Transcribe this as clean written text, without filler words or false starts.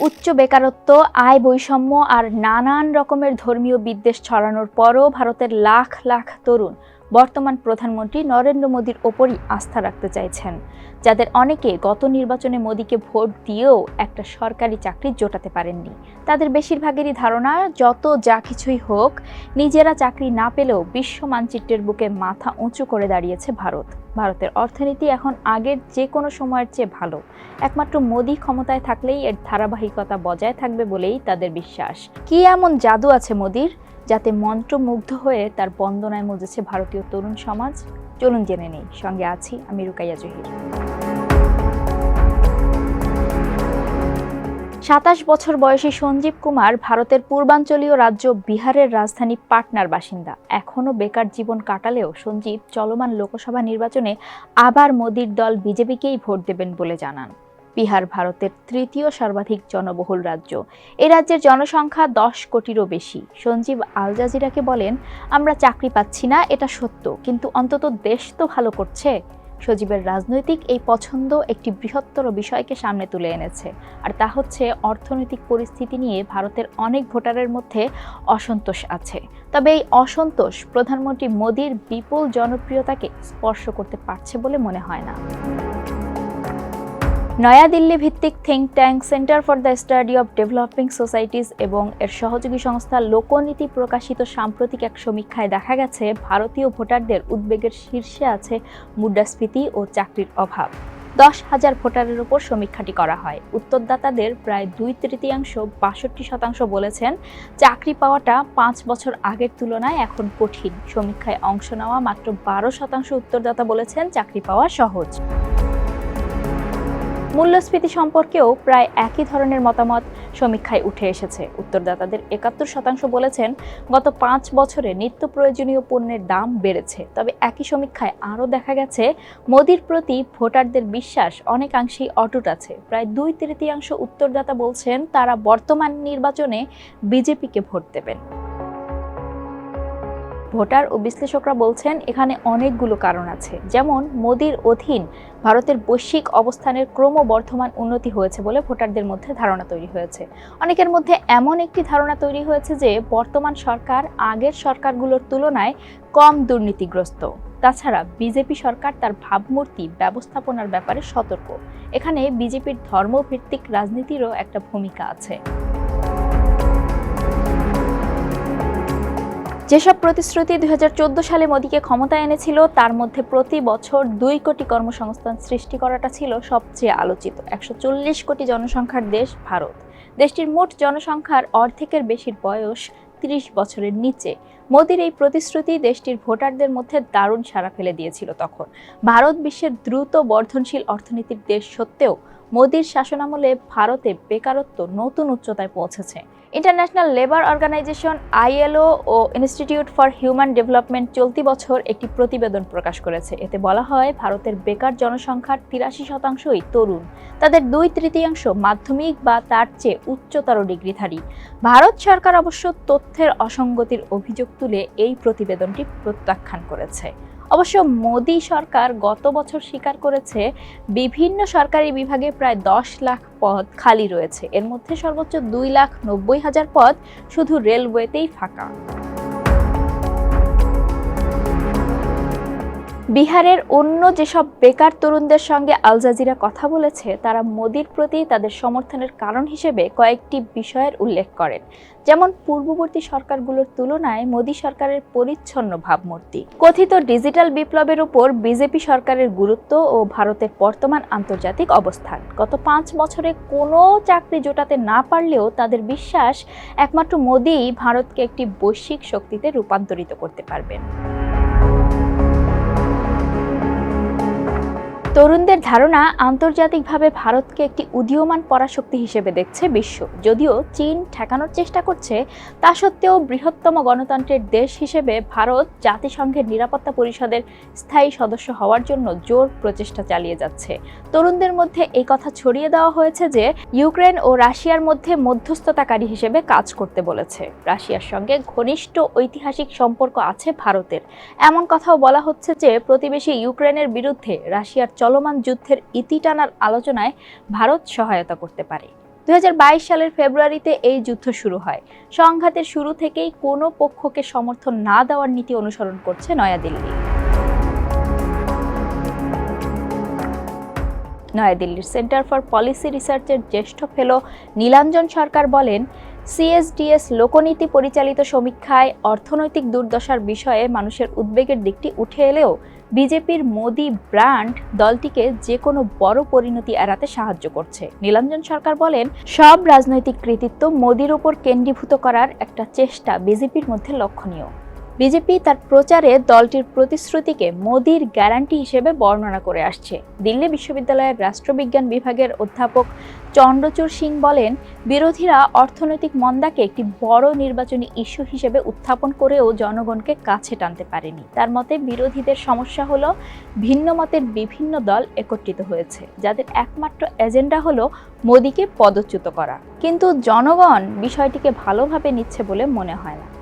উচ্চ বেকারত্ব, আয় বৈষম্য আর নানান রকমের ধর্মীয় বিদ্বেষ ছড়ানোর পরও ভারতের লাখ লাখ তরুণ বর্তমান প্রধানমন্ত্রী নরেন্দ্র মোদীর ওপরই আস্থা রাখতে চাইছেন, যাদের অনেকে গত নির্বাচনে মোদীকে ভোট দিয়েও একটা সরকারি চাকরি জোটাতে পারেননি। তাদের বেশিরভাগেরই ধারণা, যত যা কিছুই হোক, নিজেরা চাকরি না পেলেও বিশ্ব মানচিত্রের বুকে মাথা উঁচু করে দাঁড়িয়েছে ভারত। ভারতের অর্থনীতি এখন আগের যে কোনো সময়ের চেয়ে ভালো। একমাত্র মোদী ক্ষমতায় থাকলেই এর ধারাবাহিকতা বজায় থাকবে বলেই তাদের বিশ্বাস। কি এমন জাদু আছে মোদীর, যাতে মন্ত্রমুগ্ধ হয়ে তার বন্দনায় মজেছে ভারতীয় তরুণ সমাজ? চলুন জেনে নেই। সঙ্গে আছি আমি রুকাইয়া জহির। ২৭ বছর বয়সী সঞ্জীব কুমার ভারতের পূর্বাঞ্চলীয় রাজ্য বিহারের রাজধানী পাটনার বাসিন্দা। এখনও বেকার জীবন কাটালেও সঞ্জীব চলমান লোকসভা নির্বাচনে আবার মোদীর দল বিজেপিকেই ভোট দেবেন বলে জানান। বিহার ভারতের তৃতীয় সর্বাধিক জনবহুল রাজ্য। এই রাজ্যের জনসংখ্যা 10 কোটিরও বেশি। সঞ্জীব আল জাজিরাকে বলেন, আমরা চাকরি পাচ্ছি না, এটা সত্য, কিন্তু অন্তত দেশ তো ভালো করছে। সজীবের রাজনৈতিক এই পছন্দ একটি বৃহত্তর বিষয়কে সামনে তুলে এনেছে, আর তা হচ্ছে অর্থনৈতিক পরিস্থিতি নিয়ে ভারতের অনেক ভোটারের মধ্যে অসন্তোষ আছে। তবে এই অসন্তোষ প্রধানমন্ত্রী মোদীর বিপুল জনপ্রিয়তাকে স্পর্শ করতে পারছে বলে মনে হয় না। নয়াদিল্লি ভিত্তিক think tank centre for the study of developing societies এবং এর সহযোগী সংস্থা লোকনীতি প্রকাশিত সাম্প্রতিক এক সমীক্ষায় দেখা গেছে, ভারতীয় ভোটারদের উদ্বেগের শীর্ষে আছে মুদ্রাস্ফীতি ও চাকরির অভাব। 10,000 ভোটারের উপর সমীক্ষাটি করা হয়। উত্তরদাতাদের প্রায় 2/3 62% বলেছেন চাকরি পাওয়াটা 5 বছর আগের তুলনায় এখন কঠিন। সমীক্ষায় অংশ নেওয়া মাত্র 12% উত্তরদাতা বলেছেন চাকরি পাওয়া সহজ। মূল্যস্ফীতি সম্পর্কেও প্রায় একই ধরনের মতামত সমীক্ষায় উঠে এসেছে। উত্তরদাতাদের 71% বলেছেন গত 5 বছরে নিত্য প্রয়োজনীয় পণ্যের দাম বেড়েছে। তবে একই সমীক্ষায় আরও দেখা গেছে, মোদীর প্রতি ভোটারদের বিশ্বাস অনেকাংশেই অটুট আছে। প্রায় 2/3 উত্তরদাতা বলছেন তারা বর্তমান নির্বাচনে বিজেপিকে ভোট দেবেন। ভোটার ও বিশ্লেষকরা বলছেন এখানে অনেকগুলো কারণ আছে, যেমন মোদীর অধীন ভারতের বৈশ্বিক অবস্থানের ক্রমবর্ধমান উন্নতি হয়েছে বলে ভোটারদের মধ্যে ধারণা তৈরি হয়েছে। অনেকের মধ্যে এমন একটি ধারণা তৈরি হয়েছে যে বর্তমান সরকার আগের সরকারগুলোর তুলনায় কম দুর্নীতিগ্রস্ত। তাছাড়া বিজেপি সরকার তার ভাবমূর্তি ব্যবস্থাপনার ব্যাপারে সতর্ক। এখানে বিজেপির ধর্মভিত্তিক রাজনীতিরও একটা ভূমিকা আছে। যেসব প্রতিশ্রুতি 2014 সালে মোদীকে ক্ষমতায় এনেছিল, তার মধ্যে প্রতি বছর 2 কোটি কর্মসংস্থান সৃষ্টি করাটা ছিল সবচেয়ে আলোচিত। 140 কোটি জনসংখ্যার দেশ ভারত। দেশটির মোট জনসংখ্যার অর্ধেকের বেশির বয়স 30 বছরের নিচে। মোদীর এই প্রতিশ্রুতি দেশটির ভোটারদের মধ্যে দারুণ সাড়া ফেলে দিয়েছিল তখন। ভারত বিশ্বের দ্রুত বর্ধনশীল অর্থনীতির দেশ সত্ত্বেও মোদীর শাসনামলে ভারতে বেকারত্ব নতুন উচ্চতায় পৌঁছেছে। ইন্টারন্যাশনাল লেবার অর্গানাইজেশন ILO ও ইনস্টিটিউট ফর হিউম্যান ডেভেলপমেন্ট চলতি বছর একটি প্রতিবেদন প্রকাশ করেছে। এতে বলা হয়, ভারতের বেকার জনসংখ্যার 83%ই তরুণ। তাদের 2/3 মাধ্যমিক বা তার চেয়ে উচ্চতর ডিগ্রিধারী। ভারত সরকার অবশ্য তথ্যের অসঙ্গতির অভিযোগ তুলে এই প্রতিবেদনটি প্রত্যাখ্যান করেছে। অবশ্য মোদী সরকার গত বছর স্বীকার করেছে, বিভিন্ন সরকারি বিভাগে প্রায় 10 লাখ পদ খালি রয়েছে। এর মধ্যে সর্বোচ্চ 2,90,000 পদ শুধু রেলওয়েতেই ফাঁকা। বিহারের অন্য যেসব বেকার তরুণদের সঙ্গে আল জাজিরা কথা বলেছে, তারা মোদীর প্রতি তাদের সমর্থনের কারণ হিসেবে কয়েকটি বিষয়ের উল্লেখ করেন, যেমন পূর্ববর্তী সরকারগুলোর তুলনায় মোদী সরকারের পরিচ্ছন্ন ভাবমূর্তি, কথিত ডিজিটাল বিপ্লবের উপর বিজেপি সরকারের গুরুত্ব ও ভারতের বর্তমান আন্তর্জাতিক অবস্থান। গত 5 বছরে কোনো চাকরি জোটাতে না পারলেও তাদের বিশ্বাস একমাত্র মোদীই ভারতকে একটি বৈশ্বিক শক্তিতে রূপান্তরিত করতে পারবেন। তরুণদের ধারণা, আন্তর্জাতিকভাবে ভারতকে একটি উদীয়মান পরাশক্তি হিসেবে দেখছে বিশ্ব। যদিও চীন ঠেকানোর চেষ্টা করছে, তা সত্ত্বেও বৃহত্তম গণতন্ত্রের দেশ হিসেবে ভারত জাতিসংঘের নিরাপত্তা পরিষদের স্থায়ী সদস্য হওয়ার জন্য জোর প্রচেষ্টা চালিয়ে যাচ্ছে। তরুণদের মধ্যে এই কথা ছড়িয়ে দেওয়া হয়েছে যে ইউক্রেন ও রাশিয়ার মধ্যে মধ্যস্থতাকারী হিসেবে কাজ করতে বলেছে। রাশিয়ার সঙ্গে ঘনিষ্ঠ ঐতিহাসিক সম্পর্ক আছে ভারতের। এমন কথাও বলা হচ্ছে যে প্রতিবেশী ইউক্রেনের বিরুদ্ধে রাশিয়ার চলমান যুদ্ধের ইতি টানার আলোচনায় ভারত সহায়তা করতে পারে। 2022 সালের ফেব্রুয়ারিতে এই যুদ্ধ শুরু হয়। সংঘাতের শুরু থেকেই কোনো পক্ষকে সমর্থন না দেওয়ার নীতি অনুসরণ করছে নয়াদিল্লি। নয়াদিল্লির সেন্টার ফর পলিসি রিসার্চের জ্যেষ্ঠ ফেলো নীলাঞ্জন সরকার বলেন, সিএসডিএস লোকনীতি পরিচালিত সমীক্ষায় অর্থনৈতিক দুর্দশার বিষয়ে মানুষের উদ্বেগের দিকটি উঠে এলেও বিজেপির মোদি ব্র্যান্ড দলটিকে যে কোনো বড় পরিণতি এড়াতে সাহায্য করছে। নীলাঞ্জন সরকার বলেন, সব রাজনৈতিক কৃতিত্ব মোদির উপর কেন্দ্রীভূত করার একটা চেষ্টা বিজেপির মধ্যে লক্ষণীয়। বিজেপি তার প্রচারে দলটির প্রতিশ্রুতিকে মোদির গ্যারান্টি হিসেবে বর্ণনা করে আসছে। দিল্লি বিশ্ববিদ্যালয়ের রাষ্ট্রবিজ্ঞান বিভাগের অধ্যাপক চন্দ্রচূড় সিং বলেন, বিরোধীরা অর্থনৈতিক মন্দাকে একটি বড় নির্বাচনী ইস্যু হিসেবে উত্থাপন করেও জনগণকে কাছে টানতে পারেনি। তার মতে, বিরোধীদের সমস্যা হলো ভিন্ন মতের বিভিন্ন দল একত্রিত হয়েছে, যাদের একমাত্র এজেন্ডা হলো মোদিকে পদচ্যুত করা। কিন্তু জনগণ বিষয়টিকে ভালোভাবে নিচ্ছে বলে মনে হয় না।